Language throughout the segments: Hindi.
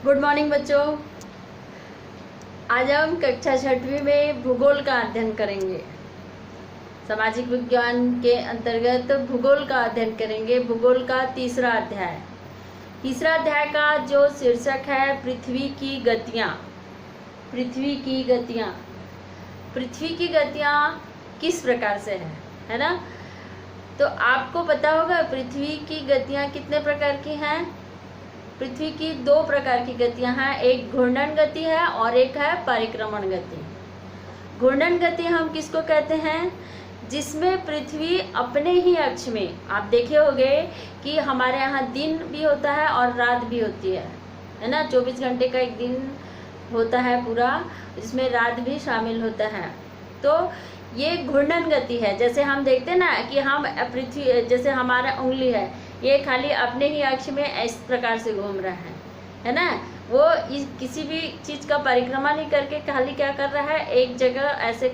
गुड मॉर्निंग बच्चों। आज हम कक्षा 6वीं में भूगोल का अध्ययन करेंगे। सामाजिक विज्ञान के अंतर्गत भूगोल का अध्ययन करेंगे। भूगोल का तीसरा अध्याय का जो शीर्षक है पृथ्वी की गतियाँ। पृथ्वी की गतियाँ किस प्रकार से है ना। तो आपको पता होगा पृथ्वी की गतियाँ कितने प्रकार की हैं। पृथ्वी की दो प्रकार की गतियां हैं, एक घूर्णन गति है और एक है परिक्रमण गति। घूर्णन गति हम किसको कहते हैं, जिसमें पृथ्वी अपने ही अक्ष में, आप देखे होंगे कि हमारे यहाँ दिन भी होता है और रात भी होती है ना। 24 घंटे का एक दिन होता है पूरा, जिसमें रात भी शामिल होता है। तो ये घूर्णन गति है। जैसे हम देखते हैं ना कि हम पृथ्वी, जैसे हमारा उंगली है, ये खाली अपने ही अक्ष में इस प्रकार से घूम रहा है ना। वो किसी भी चीज़ का परिक्रमा नहीं करके खाली क्या कर रहा है, एक जगह ऐसे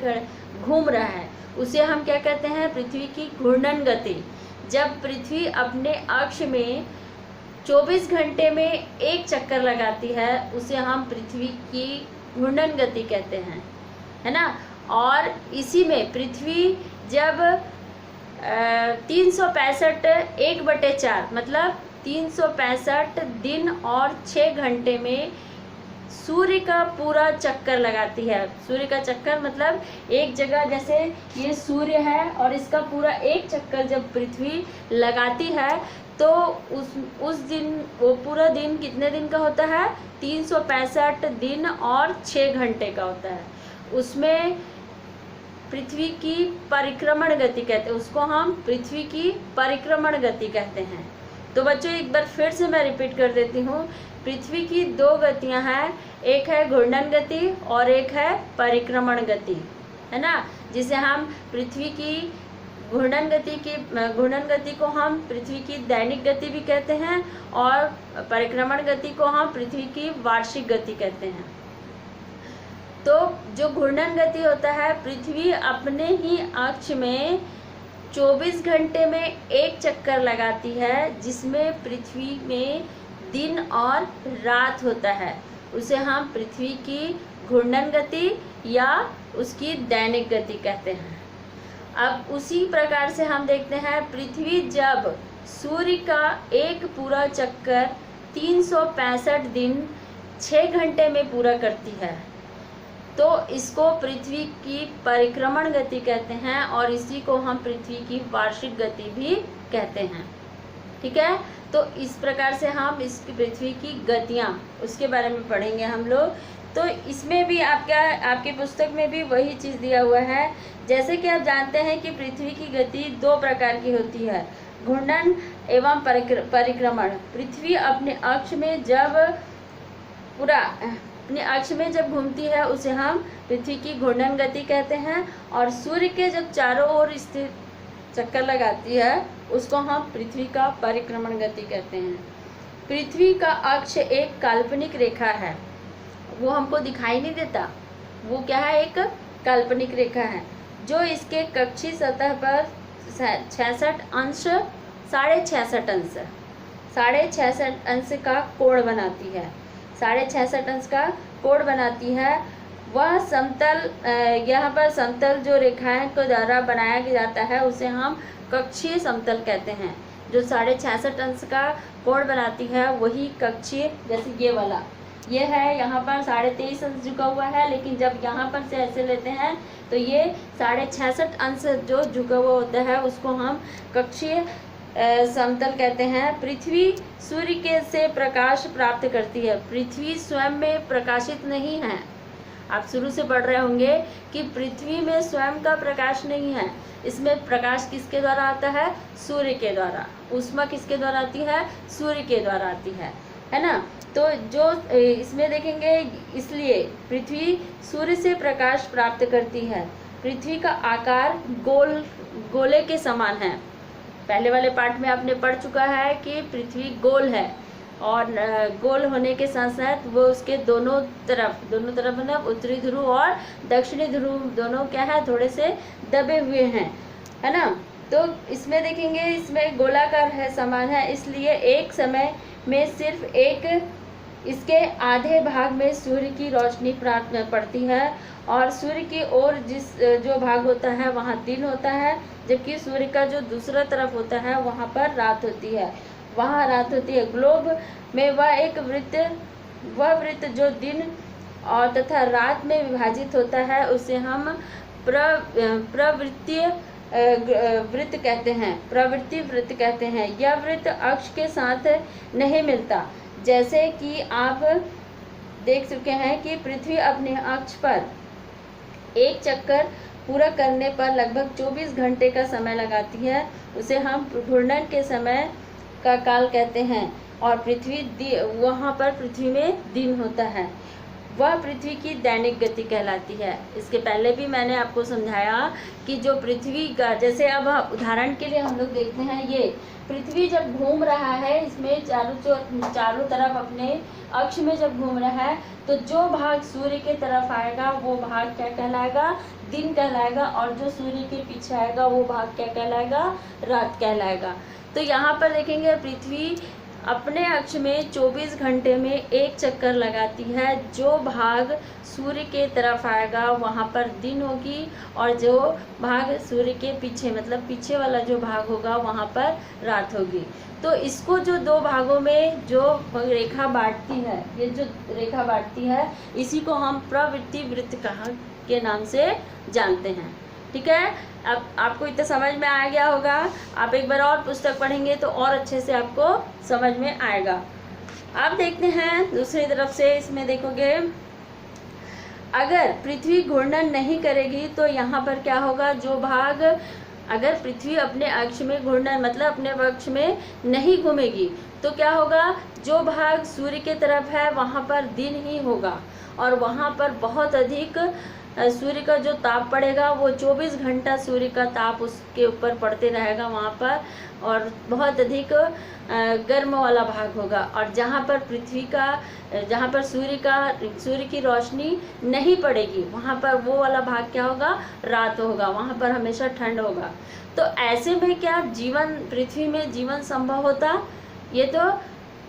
घूम रहा है। उसे हम क्या कहते हैं, पृथ्वी की घूर्णन गति। जब पृथ्वी अपने अक्ष में 24 घंटे में एक चक्कर लगाती है, उसे हम पृथ्वी की घूर्णन गति कहते हैं, है ना। और इसी में पृथ्वी जब 365 1/4 मतलब 365 दिन और 6 घंटे में सूर्य का पूरा चक्कर लगाती है। सूर्य का चक्कर मतलब एक जगह, जैसे ये सूर्य है और इसका पूरा एक चक्कर जब पृथ्वी लगाती है तो उस दिन, वो पूरा दिन कितने दिन का होता है, 365 दिन और 6 घंटे का होता है। उसमें पृथ्वी की परिक्रमण गति कहते हैं, उसको हम पृथ्वी की परिक्रमण गति कहते हैं। तो बच्चों एक बार फिर से मैं रिपीट कर देती हूँ, पृथ्वी की दो गतियाँ हैं, एक है घूर्णन गति और एक है परिक्रमण गति, है ना। जिसे हम पृथ्वी की घूर्णन गति को हम पृथ्वी की दैनिक गति भी कहते हैं और परिक्रमण गति को हम पृथ्वी की वार्षिक गति कहते हैं। तो जो घूर्णन गति होता है, पृथ्वी अपने ही अक्ष में 24 घंटे में एक चक्कर लगाती है, जिसमें पृथ्वी में दिन और रात होता है। उसे हम पृथ्वी की घूर्णन गति या उसकी दैनिक गति कहते हैं। अब उसी प्रकार से हम देखते हैं, पृथ्वी जब सूर्य का एक पूरा चक्कर 365 दिन 6 घंटे में पूरा करती है, तो इसको पृथ्वी की परिक्रमण गति कहते हैं और इसी को हम पृथ्वी की वार्षिक गति भी कहते हैं। ठीक है, तो इस प्रकार से हम इस पृथ्वी की गतियाँ, उसके बारे में पढ़ेंगे हम लोग। तो इसमें भी आपके पुस्तक में भी वही चीज़ दिया हुआ है। जैसे कि आप जानते हैं कि पृथ्वी की गति दो प्रकार की होती है, घूर्णन एवं परिक्रमण। पृथ्वी अपने अक्ष में जब घूमती है, उसे हम पृथ्वी की घूर्णन गति कहते हैं, और सूर्य के जब चारों ओर स्थित चक्कर लगाती है, उसको हम पृथ्वी का परिक्रमण गति कहते हैं। पृथ्वी का अक्ष एक काल्पनिक रेखा है, वो हमको दिखाई नहीं देता। वो क्या है, एक काल्पनिक रेखा है जो इसके कक्षीय सतह पर 66 अंश 66.5 अंश का कोण बनाती है। 66.5 अंश का कोण बनाती है। वह समतल, यहाँ पर समतल जो रेखाएं को द्वारा बनाया जाता है, उसे हम कक्षीय समतल कहते हैं। जो 66.5 अंश का कोण बनाती है वही कक्षीय, जैसे ये वाला, ये है यहाँ पर 23.5 अंश झुका हुआ है, लेकिन जब यहाँ पर से ऐसे लेते हैं तो ये 66.5 अंश जो झुका हुआ होता है, उसको हम कक्षीय समतल कहते हैं। पृथ्वी सूर्य के से प्रकाश प्राप्त करती है। पृथ्वी स्वयं में प्रकाशित नहीं है। आप शुरू से पढ़ रहे होंगे कि पृथ्वी में स्वयं का प्रकाश नहीं है। इसमें प्रकाश किसके द्वारा आता है, सूर्य के द्वारा। ऊष्मा किसके द्वारा आती है, सूर्य के द्वारा आती है ना। तो जो इसमें देखेंगे, इसलिए पृथ्वी सूर्य से प्रकाश प्राप्त करती है। पृथ्वी का आकार गोले के समान है। पहले वाले पार्ट में आपने पढ़ चुका है कि पृथ्वी गोल है, और गोल होने के साथ साथ वो उसके दोनों तरफ मतलब उत्तरी ध्रुव और दक्षिणी ध्रुव दोनों क्या है, थोड़े से दबे हुए हैं, है ना। तो इसमें देखेंगे, इसमें गोलाकार है, समान है, इसलिए एक समय में सिर्फ एक इसके आधे भाग में सूर्य की रोशनी पड़ती है और सूर्य की ओर जो भाग होता है वहाँ दिन होता है, जबकि सूर्य का जो दूसरा तरफ होता है वहाँ पर रात होती है, वहाँ रात होती है। ग्लोब में वह वृत्त जो दिन और तथा रात में विभाजित होता है उसे हम प्रवृत्तीय वृत्त कहते हैं, प्रवृत्ति वृत्त कहते हैं। यह वृत्त अक्ष के साथ नहीं मिलता। जैसे कि आप देख चुके हैं कि पृथ्वी अपने अक्ष पर एक चक्कर पूरा करने पर लगभग 24 घंटे का समय लगाती है, उसे हम घूर्णन के समय का काल कहते हैं। और वहाँ पर पृथ्वी में दिन होता है, वह पृथ्वी की दैनिक गति कहलाती है। इसके पहले भी मैंने आपको समझाया कि जो पृथ्वी का, जैसे अब उदाहरण के लिए हम लोग देखते हैं, ये पृथ्वी जब घूम रहा है, इसमें चारों तरफ अपने अक्ष में जब घूम रहा है, तो जो भाग सूर्य के तरफ आएगा वो भाग क्या कहलाएगा? दिन कहलाएगा, और जो सूर्य के पीछे आएगा वो भाग क्या कहलाएगा? रात कहलाएगा। तो यहाँ पर देखेंगे पृथ्वी अपने अक्ष में 24 घंटे में एक चक्कर लगाती है। जो भाग सूर्य के तरफ आएगा वहाँ पर दिन होगी, और जो भाग सूर्य के पीछे, मतलब पीछे वाला जो भाग होगा वहाँ पर रात होगी। तो इसको जो दो भागों में जो रेखा बांटती है, ये जो रेखा बांटती है, इसी को हम प्रवृत्ति वृत्त के नाम से जानते हैं। ठीक है, अब आपको इतना समझ में आ गया होगा। आप एक बार और पुस्तक पढ़ेंगे तो और अच्छे से आपको समझ में आएगा। अब देखते हैं दूसरी तरफ से, इसमें देखोगे अगर पृथ्वी घूर्णन नहीं करेगी तो यहाँ पर क्या होगा? जो भाग, अगर पृथ्वी अपने अक्ष में घूर्णन मतलब अपने अक्ष में नहीं घूमेगी तो क्या होगा? जो भाग सूर्य के तरफ है वहाँ पर दिन ही होगा, और वहाँ पर बहुत अधिक सूर्य का जो ताप पड़ेगा वो 24 घंटा सूर्य का ताप उसके ऊपर पड़ते रहेगा वहाँ पर, और बहुत अधिक गर्म वाला भाग होगा। और जहाँ पर सूर्य की रोशनी नहीं पड़ेगी वहाँ पर वो वाला भाग क्या होगा? रात होगा, वहाँ पर हमेशा ठंड होगा। तो ऐसे में क्या पृथ्वी में जीवन संभव होता? ये तो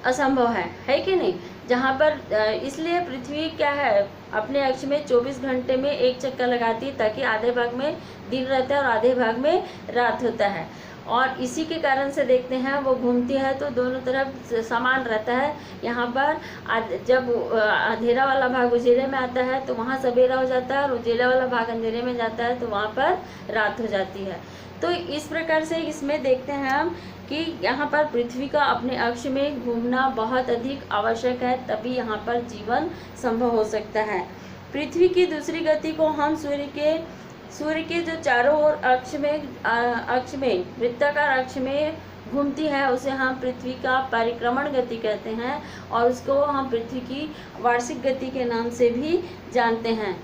असंभव है कि नहीं? जहाँ पर इसलिए पृथ्वी क्या है, अपने अक्ष में 24 घंटे में एक चक्कर लगाती है, ताकि आधे भाग में दिन रहता है और आधे भाग में रात होता है। और इसी के कारण से देखते हैं वो घूमती है तो दोनों तरफ समान रहता है। यहाँ पर जब अंधेरा वाला भाग उजेले में आता है तो वहाँ सवेरा हो जाता है, और उजेला वाला भाग अंधेरे में जाता है तो वहाँ पर रात हो जाती है। तो इस प्रकार से इसमें देखते हैं हम कि यहाँ पर पृथ्वी का अपने अक्ष में घूमना बहुत अधिक आवश्यक है, तभी यहाँ पर जीवन संभव हो सकता है। पृथ्वी की दूसरी गति को हम सूर्य के जो चारों ओर अक्ष में वृत्ताकार अक्ष में घूमती है उसे हम पृथ्वी का परिक्रमण गति कहते हैं, और उसको हम पृथ्वी की वार्षिक गति के नाम से भी जानते हैं।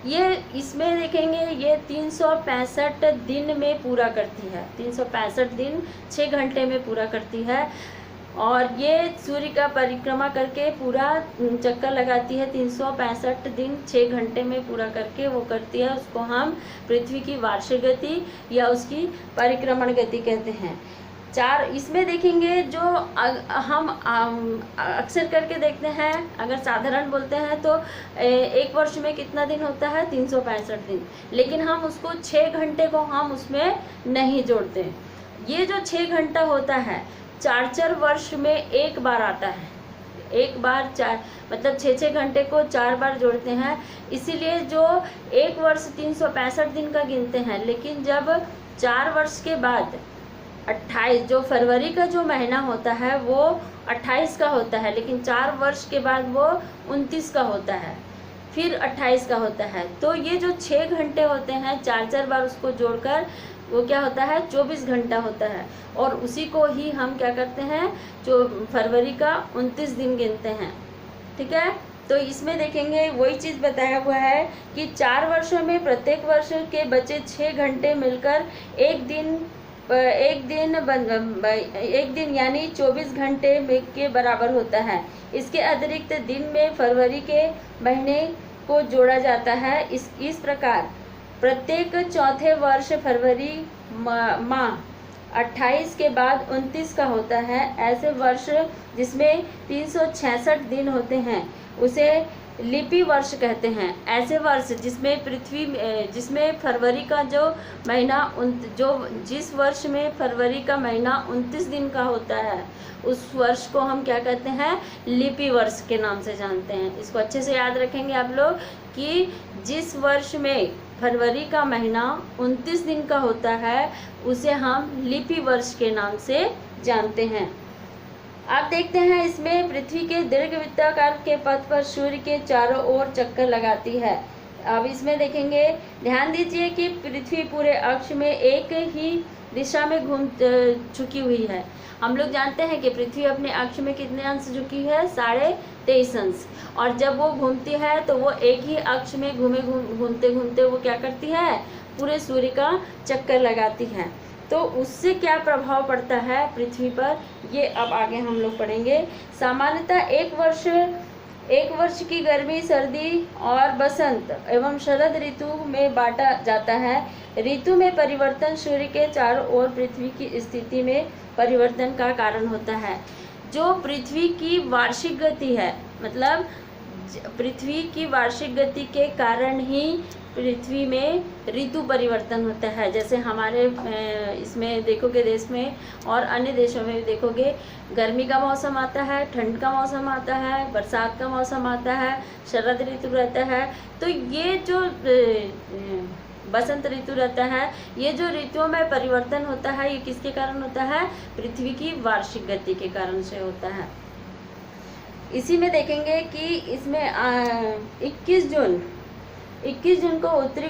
ये इसमें देखेंगे ये 365 दिन में पूरा करती है, 365 दिन 6 घंटे में पूरा करती है, और ये सूर्य का परिक्रमा करके पूरा चक्कर लगाती है। 365 दिन 6 घंटे में पूरा करके वो करती है, उसको हम पृथ्वी की वार्षिक गति या उसकी परिक्रमण गति कहते हैं। इसमें देखेंगे जो हम अक्सर करके देखते हैं, अगर साधारण बोलते हैं तो एक वर्ष में कितना दिन होता है? 365 दिन, लेकिन हम उसको 6 घंटे को हम उसमें नहीं जोड़ते। ये जो 6 घंटा होता है 4 वर्ष में एक बार आता है, एक बार 4 मतलब 6 घंटे को 4 बार जोड़ते हैं। इसीलिए जो एक वर्ष 365 दिन का गिनते हैं, लेकिन जब 4 वर्ष के बाद 28 जो फरवरी का जो महीना होता है वो 28 का होता है, लेकिन 4 वर्ष के बाद वो 29 का होता है, फिर 28 का होता है। तो ये जो 6 घंटे होते हैं 4 बार उसको जोड़कर वो क्या होता है? 24 घंटा होता है, और उसी को ही हम क्या करते हैं? जो फरवरी का 29 दिन गिनते हैं। ठीक है, तो इसमें देखेंगे वही चीज़ बताया हुआ है कि 4 वर्षों में प्रत्येक वर्ष के बचे 6 घंटे मिलकर एक दिन यानी 24 घंटे के बराबर होता है। इसके अतिरिक्त दिन में फरवरी के महीने को जोड़ा जाता है। इस प्रकार प्रत्येक चौथे वर्ष फरवरी माह 28 के बाद 29 का होता है, ऐसे वर्ष जिसमें 366 दिन होते हैं उसे लिपि वर्ष कहते हैं। ऐसे वर्ष जिसमें फरवरी का जो महीना जिस वर्ष में फरवरी का महीना 29 दिन का होता है उस वर्ष को हम क्या कहते हैं, लिपि वर्ष के नाम से जानते हैं। इसको अच्छे से याद रखेंगे आप लोग कि जिस वर्ष में फरवरी का महीना 29 दिन का होता है उसे हम लिपि वर्ष के नाम से जानते हैं। आप देखते हैं इसमें पृथ्वी के दीर्घवृत्ताकार के पथ पर सूर्य के चारों ओर चक्कर लगाती है। अब इसमें देखेंगे, ध्यान दीजिए कि पृथ्वी पूरे अक्ष में एक ही दिशा में घूम चुकी हुई है। हम लोग जानते हैं कि पृथ्वी अपने अक्ष में कितने अंश झुकी है, 23.5 अंश, और जब वो घूमती है तो वो एक ही अक्ष में घूमते घूमते वो क्या करती है, पूरे सूर्य का चक्कर लगाती है। तो उससे क्या प्रभाव पड़ता है पृथ्वी पर, ये अब आगे हम लोग पढ़ेंगे। सामान्यतः एक वर्ष की गर्मी, सर्दी और बसंत एवं शरद ऋतु में बांटा जाता है। ऋतु में परिवर्तन सूर्य के चारों ओर पृथ्वी की स्थिति में परिवर्तन का कारण होता है। जो पृथ्वी की वार्षिक गति है, मतलब पृथ्वी की वार्षिक गति के कारण ही पृथ्वी में ऋतु परिवर्तन होता है। जैसे हमारे इसमें देखोगे देश में और अन्य देशों में भी देखोगे, गर्मी का मौसम आता है, ठंड का मौसम आता है, बरसात का मौसम आता है, शरद ऋतु रहता है। तो ये जो बसंत ऋतु रहता है, ये जो ऋतुओं में परिवर्तन होता है ये किसके कारण होता है, पृथ्वी की वार्षिक गति के कारण से होता है। इसी में देखेंगे कि इसमें 21 जून को उत्तरी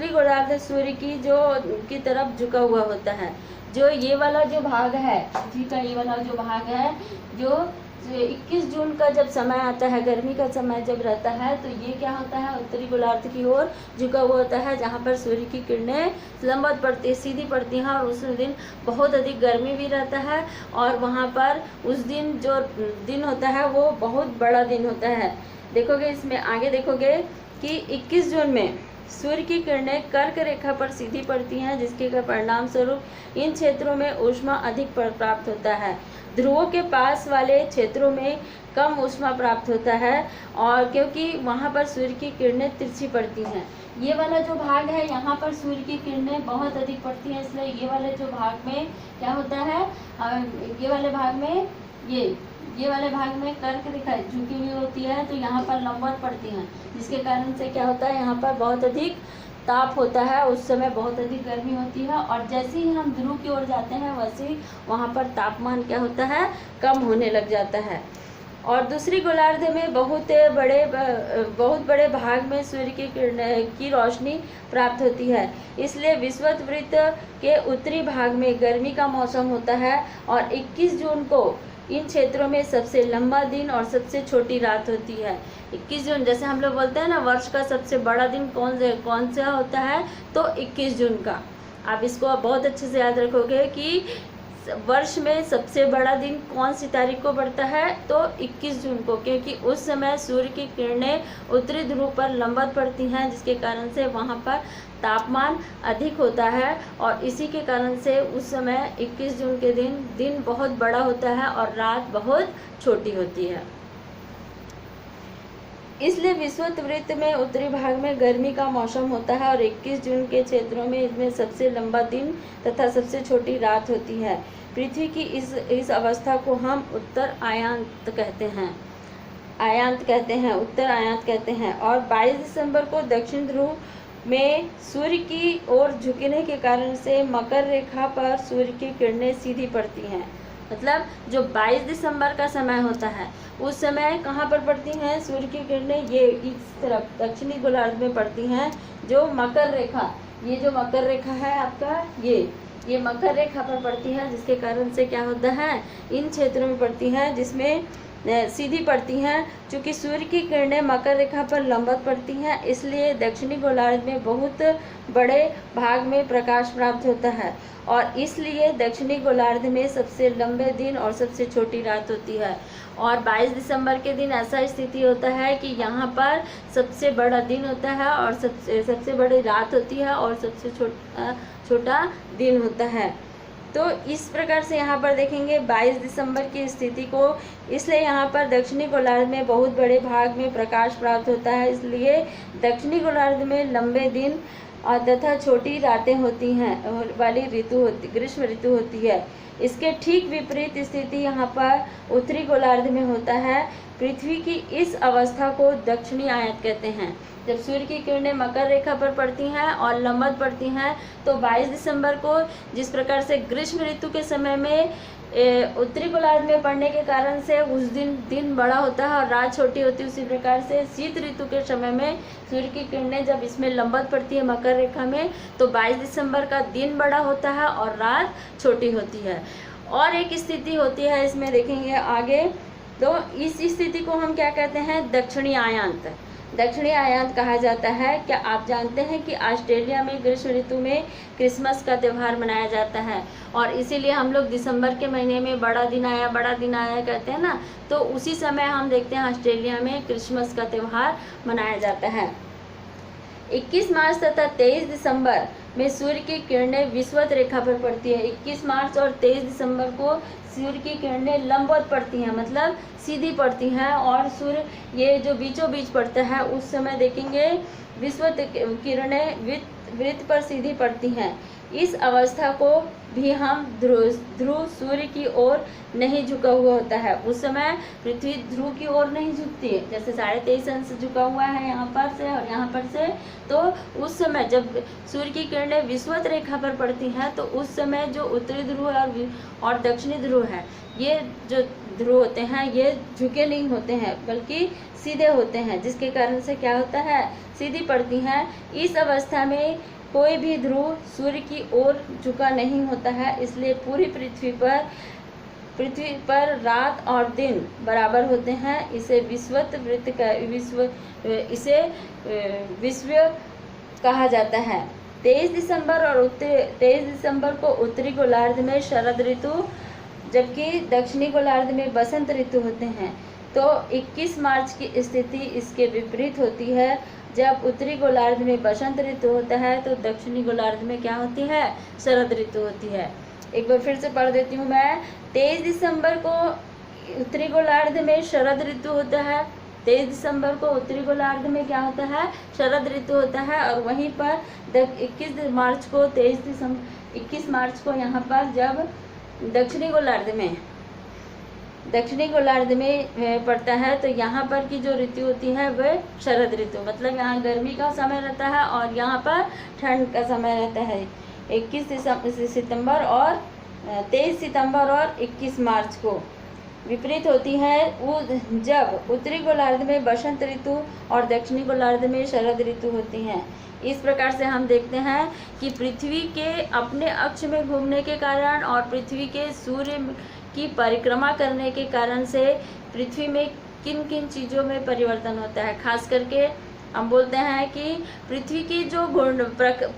गोलार्ध सूर्य की तरफ झुका हुआ होता है। जो ये वाला जो भाग है पृथ्वी का, ये वाला जो भाग है, जो 21 जून का जब समय आता है, गर्मी का समय जब रहता है, तो ये क्या होता है, उत्तरी गोलार्ध की ओर झुका हुआ होता है, जहाँ पर सूर्य की किरणें लंबवत पड़ती, सीधी पड़ती हैं, और उस दिन बहुत अधिक गर्मी भी रहता है, और वहाँ पर उस दिन जो दिन होता है वो बहुत बड़ा दिन होता है। देखोगे इसमें आगे देखोगे कि 21 जून में सूर्य की किरणें कर्क रेखा पर सीधी पड़ती हैं, जिसके परिणाम स्वरूप इन क्षेत्रों में ऊष्मा अधिक प्राप्त होता है। ध्रुवों के पास वाले क्षेत्रों में कम ऊष्मा प्राप्त होता है, और क्योंकि वहाँ पर सूर्य की किरणें तिरछी पड़ती हैं। ये वाला जो भाग है यहाँ पर सूर्य की किरणें बहुत अधिक पड़ती हैं, इसलिए ये वाले जो भाग में क्या होता है, ये वाले भाग में कर्क रेखा झुकी हुई होती है, तो यहाँ पर लंबवत पड़ती हैं, जिसके कारण से क्या होता है, यहाँ पर बहुत अधिक ताप होता है, उस समय बहुत अधिक गर्मी होती है, और जैसे ही हम ध्रुव की ओर जाते हैं वैसे ही वहाँ पर तापमान क्या होता है, कम होने लग जाता है। और दूसरी गोलार्ध में बहुत बड़े भाग में सूर्य की किरणें की रोशनी प्राप्त होती है, इसलिए विषुवत वृत्त के उत्तरी भाग में गर्मी का मौसम होता है, और 21 जून को इन क्षेत्रों में सबसे लंबा दिन और सबसे छोटी रात होती है। 21 जून, जैसे हम लोग बोलते हैं ना, वर्ष का सबसे बड़ा दिन कौन सा होता है, तो 21 जून का। आप इसको बहुत अच्छे से याद रखोगे कि वर्ष में सबसे बड़ा दिन कौन सी तारीख को पड़ता है, तो 21 जून को, क्योंकि उस समय सूर्य की किरणें उत्तरी ध्रुव पर लंबवत पड़ती हैं, जिसके कारण से वहाँ पर तापमान अधिक होता है, और इसी के कारण से उस समय 21 जून के दिन बहुत बड़ा होता है और रात बहुत छोटी होती है। इसलिए विषुवत वृत्त में उत्तरी भाग में गर्मी का मौसम होता है, और 21 जून के क्षेत्रों में इसमें सबसे लंबा दिन तथा सबसे छोटी रात होती है। पृथ्वी की इस अवस्था को हम उत्तर आयांत कहते हैं। और 22 दिसंबर को दक्षिण ध्रुव में सूर्य की ओर झुकने के कारण से मकर रेखा पर सूर्य की किरणें सीधी पड़ती हैं। मतलब जो 22 दिसंबर का समय होता है उस समय कहाँ पर पड़ती हैं सूर्य की किरणें, ये इस तरफ दक्षिणी गोलार्ध में पड़ती हैं। जो मकर रेखा, ये जो मकर रेखा है आपका, ये मकर रेखा पर पड़ती है, जिसके कारण से क्या होता है, इन क्षेत्रों में पड़ती हैं, जिसमें सीधी पड़ती हैं। चूँकि सूर्य की किरणें मकर रेखा पर लंबवत पड़ती हैं, इसलिए दक्षिणी गोलार्ध में बहुत बड़े भाग में प्रकाश प्राप्त होता है, और इसलिए दक्षिणी गोलार्ध में सबसे लंबे दिन और सबसे छोटी रात होती है। और 22 दिसंबर के दिन ऐसा स्थिति होता है कि यहाँ पर सबसे बड़ा दिन होता है और सबसे बड़ी रात होती है और सबसे छोटा दिन होता है। तो इस प्रकार से यहाँ पर देखेंगे 22 दिसंबर की स्थिति को, इसलिए यहाँ पर दक्षिणी गोलार्ध में बहुत बड़े भाग में प्रकाश प्राप्त होता है, इसलिए दक्षिणी गोलार्ध में लंबे दिन तथा छोटी रातें होती हैं वाली ग्रीष्म ऋतु होती है। इसके ठीक विपरीत स्थिति यहाँ पर उत्तरी गोलार्ध में होता है। पृथ्वी की इस अवस्था को दक्षिणी आयत कहते हैं। जब सूर्य की किरणें मकर रेखा पर पड़ती हैं और लंबवत पड़ती हैं तो 22 दिसंबर को जिस प्रकार से ग्रीष्म ऋतु के समय में उत्तरी गोलार्ध में पड़ने के कारण से उस दिन बड़ा होता है और रात छोटी होती है, उसी प्रकार से शीत ऋतु के समय में सूर्य की किरणें जब इसमें लंबवत पड़ती है मकर रेखा में तो 22 दिसंबर का दिन बड़ा होता है और रात छोटी होती है। और एक स्थिति होती है इसमें देखेंगे आगे, तो इस स्थिति को हम क्या कहते हैं, दक्षिणी आयांत। दक्षिणी आयांत कहा जाता है। क्या आप जानते हैं कि ऑस्ट्रेलिया में ग्रीष्म ऋतु में क्रिसमस का त्यौहार मनाया जाता है और इसीलिए हम लोग दिसंबर के महीने में बड़ा दिन आया कहते हैं ना, तो उसी समय हम देखते हैं ऑस्ट्रेलिया में क्रिसमस का त्यौहार मनाया जाता है। 21 मार्च तथा 23 दिसंबर में सूर्य की किरणें विषुवत रेखा पर पड़ती है। 21 मार्च और 23 दिसंबर को सूर्य की किरणें लंबवत पड़ती हैं, मतलब सीधी पड़ती हैं, और सूर्य ये जो बीचों बीच पड़ता है उस समय देखेंगे विषुवत किरणें वृत्त पर सीधी पड़ती हैं। इस अवस्था को भी हम ध्रुव सूर्य की ओर नहीं झुका हुआ होता है। उस समय पृथ्वी ध्रुव की ओर नहीं झुकती है, जैसे 23.5 अंश झुका हुआ है यहाँ पर से और यहाँ पर से, तो उस समय जब सूर्य की किरणें विषुवत रेखा पर पड़ती हैं तो उस समय जो उत्तरी ध्रुव है और दक्षिणी ध्रुव है, ये जो ध्रुव होते हैं ये झुके नहीं होते हैं बल्कि सीधे होते हैं, जिसके कारण से क्या होता है, सीधी पड़ती हैं। इस अवस्था में कोई भी ध्रुव सूर्य की ओर झुका नहीं होता है, इसलिए पूरी पृथ्वी पर रात और दिन बराबर होते हैं। इसे विषुवत वृत्त का विश्व कहा जाता है। 23 दिसंबर को उत्तरी गोलार्ध में शरद ऋतु जबकि दक्षिणी गोलार्ध में बसंत ऋतु होते हैं। तो 21 मार्च की स्थिति इसके विपरीत होती है। जब उत्तरी गोलार्ध में बसंत ऋतु होता है तो दक्षिणी गोलार्ध में क्या होती है, शरद ऋतु होती है। एक बार फिर से पढ़ देती हूँ मैं। 23 दिसंबर को उत्तरी गोलार्ध में शरद ऋतु होता है। 23 दिसंबर को उत्तरी गोलार्ध में क्या होता है, शरद ऋतु होता है। और वहीं पर 21 मार्च को यहाँ पर जब दक्षिणी गोलार्ध में पड़ता है तो यहाँ पर की जो ऋतु होती है वह शरद ऋतु, मतलब यहाँ गर्मी का समय रहता है और यहाँ पर ठंड का समय रहता है। 23 सितंबर और 23 सितंबर और 21 मार्च को विपरीत होती है जब उत्तरी गोलार्ध में बसंत ऋतु और दक्षिणी गोलार्ध में शरद ऋतु होती हैं। इस प्रकार से हम देखते हैं कि पृथ्वी के अपने अक्ष में घूमने के कारण और पृथ्वी के सूर्य की परिक्रमा करने के कारण से पृथ्वी में किन किन चीज़ों में परिवर्तन होता है। खास करके हम बोलते हैं कि पृथ्वी की जो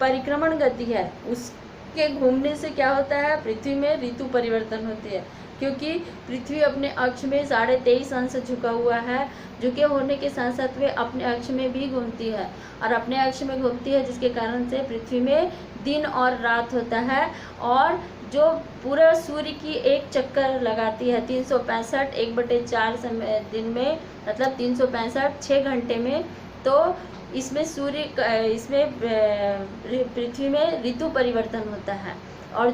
परिक्रमण गति है उसके घूमने से क्या होता है, पृथ्वी में ऋतु परिवर्तन होती है, क्योंकि पृथ्वी अपने अक्ष में 23.5 अंश झुका हुआ है। झुके होने के साथ साथ वे अपने अक्ष में भी घूमती है और अपने अक्ष में घूमती है, जिसके कारण से पृथ्वी में दिन और रात होता है। और जो पूरा सूर्य की एक चक्कर लगाती है 365 1/4 समय दिन में, मतलब 365 6 घंटे में, तो इसमें पृथ्वी में ऋतु परिवर्तन होता है। और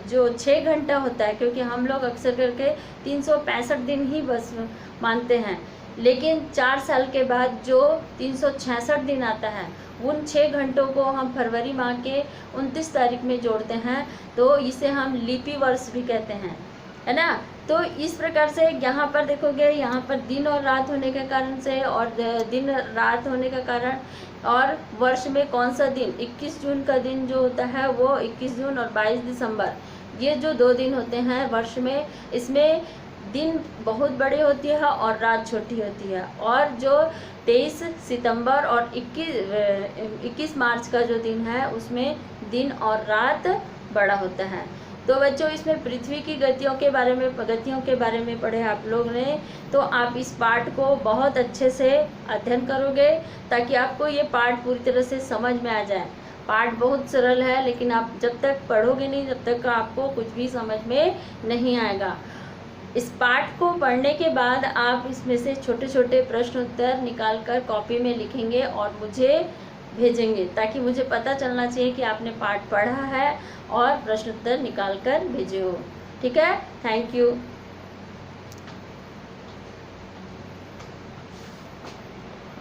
जो 6 घंटा होता है, क्योंकि हम लोग अक्सर करके 365 दिन ही बस मानते हैं, लेकिन 4 साल के बाद जो 366 दिन आता है उन 6 घंटों को हम फरवरी माह के 29 तारीख में जोड़ते हैं, तो इसे हम लीपी वर्ष भी कहते हैं, है ना। तो इस प्रकार से यहाँ पर देखोगे, यहाँ पर दिन और रात होने के कारण से और दिन रात होने का कारण और वर्ष में कौन सा दिन, 21 जून का दिन जो होता है वो 21 जून और 22 दिसंबर, ये जो 2 दिन होते हैं वर्ष में, इसमें दिन बहुत बड़ी होती है और रात छोटी होती है। और जो 23 सितंबर और 21 मार्च का जो दिन है उसमें दिन और रात बड़ा होता है। तो बच्चों, इसमें पृथ्वी की गतियों के बारे में पढ़े आप लोग ने, तो आप इस पाठ को बहुत अच्छे से अध्ययन करोगे ताकि आपको ये पाठ पूरी तरह से समझ में आ जाए। पाठ बहुत सरल है, लेकिन आप जब तक पढ़ोगे नहीं तब तक आपको कुछ भी समझ में नहीं आएगा। इस पाठ को पढ़ने के बाद आप इसमें से छोटे छोटे प्रश्न उत्तर निकाल कर कॉपी में लिखेंगे और मुझे भेजेंगे, ताकि मुझे पता चलना चाहिए कि आपने पाठ पढ़ा है और प्रश्न उत्तर निकाल कर भेजे हो। ठीक है, थैंक यू।